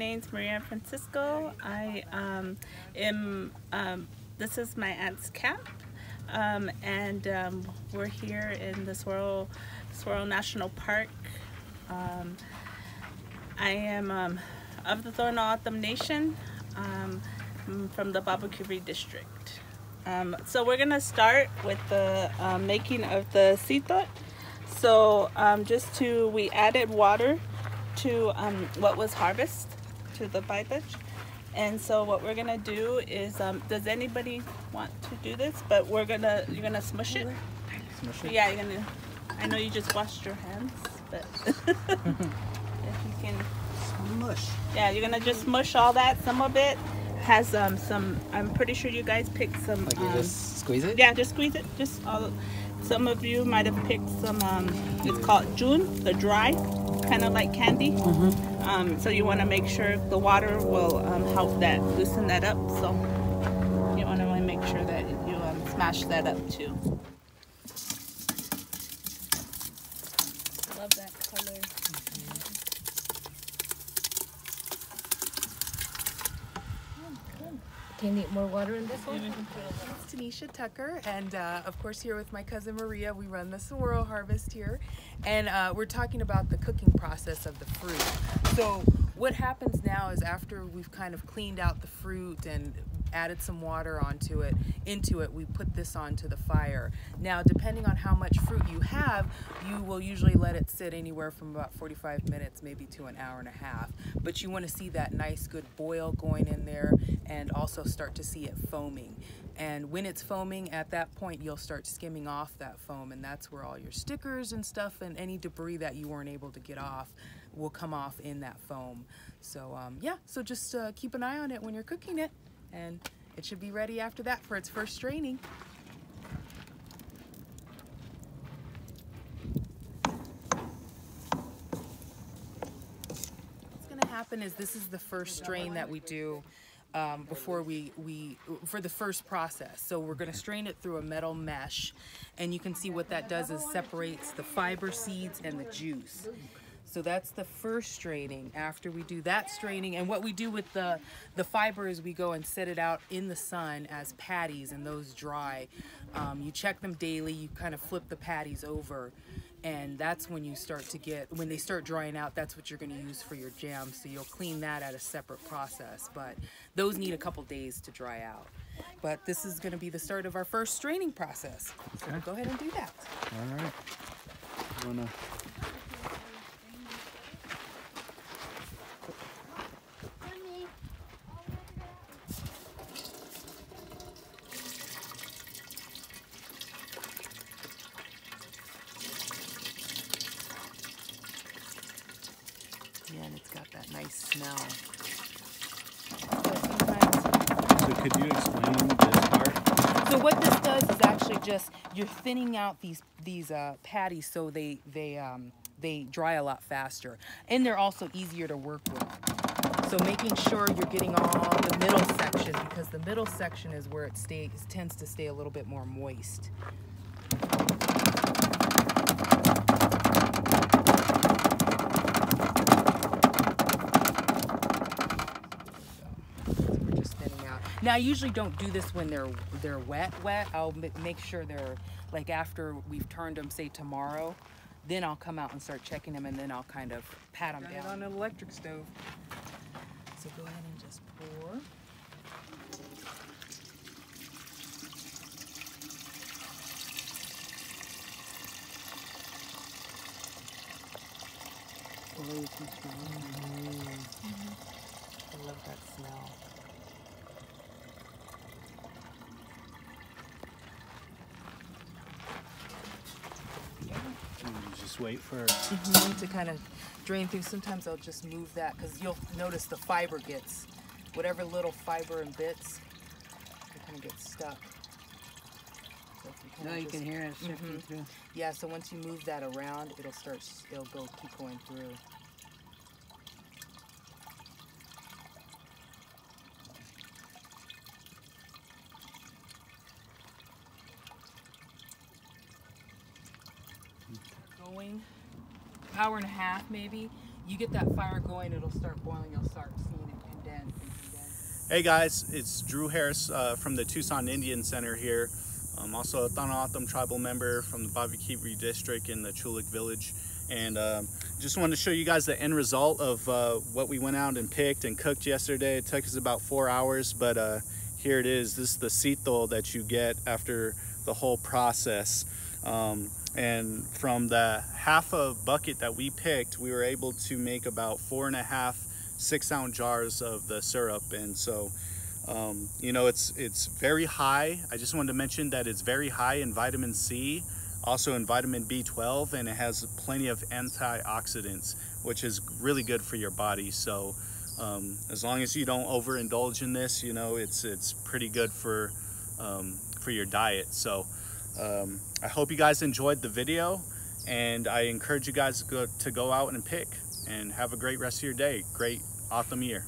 name's Maria Francisco. I am, this is my aunt's camp, and we're here in the Saguaro National Park. I am of the Thorno Autumn Nation, from the Babakuri district. So we're gonna start with the making of the sitot. So we added water to what was harvest to the Bahidaj. And so what we're gonna do is, does anybody want to do this? But you're gonna smush it. Smush it? Yeah, you're gonna. I know you just washed your hands, but if you can smush. Yeah, you're gonna just smush all that. Some of it has some. I'm pretty sure you guys picked some. Like you just squeeze it? Yeah, just squeeze it. Just all. Some of you might have picked some. It's called jun, the dry, kind of like candy. So you want to make sure the water will help that loosen that up. So you want to make sure that you smash that up too. Love that color. Do you need more water in this one? It's Tanisha Tucker, and of course here with my cousin Maria, we run the Saguaro harvest here, and we're talking about the cooking process of the fruit. So what happens now is after we've kind of cleaned out the fruit and added some water into it, we put this onto the fire. Now, depending on how much fruit you have, you will usually let it sit anywhere from about 45 minutes, maybe to an hour and a half. But you want to see that nice good boil going in there and also start to see it foaming. And when it's foaming, at that point, you'll start skimming off that foam, and that's where all your stickers and stuff and any debris that you weren't able to get off will come off in that foam. So yeah, so just keep an eye on it when you're cooking it, and it should be ready after that for its first straining. What's gonna happen is this is the first strain that we do before for the first process. So we're gonna strain it through a metal mesh, and you can see what that does is separates the fiber seeds and the juice. So that's the first straining. After we do that straining, and what we do with the fiber is we go and set it out in the sun as patties, and those dry. You check them daily, you kind of flip the patties over, and that's when you start to when they start drying out, that's what you're gonna use for your jam. So you'll clean that at a separate process, but those need a couple days to dry out. But this is gonna be the start of our first straining process. So we'll go ahead and do that. All right. You wanna... Yeah, and it's got that nice smell. So could you explain this part? So what this does is actually just you're thinning out these patties so they dry a lot faster, and they're also easier to work with. So making sure you're getting all the middle section, because the middle section is where it tends to stay a little bit more moist. Now, I usually don't do this when they're wet. I'll make sure they're, like, after we've turned them, say tomorrow, then I'll come out and start checking them, and then I'll kind of pat them down on an electric stove. So go ahead and just pour. Oh, you can smell it. I love that smell. Just wait for to kind of drain through. Sometimes I'll just move that, because you'll notice the fiber gets, whatever little fiber and bits, it kind of gets stuck. So you can hear it shifting through. Yeah, so once you move that around, it'll keep going through. Going hour and a half maybe. you get that fire going, it'll start boiling. You'll start seeing it condense and condense. Hey guys, it's Drew Harris from the Tucson Indian Center here. I'm also a Tohono tribal member from the Bahidaj district in the Chulik village. And just wanted to show you guys the end result of what we went out and picked and cooked yesterday. It took us about 4 hours, but here it is. This is the sito that you get after the whole process. And from the half a bucket that we picked, we were able to make about 4.5 6-ounce jars of the syrup. And so you know, it's very high. I just wanted to mention that it's very high in vitamin C, also in vitamin B12, and it has plenty of antioxidants, which is really good for your body. So as long as you don't overindulge in this, you know, it's pretty good for your diet. So I hope you guys enjoyed the video, and I encourage you guys to go out and pick, and have a great rest of your day. Great autumn year.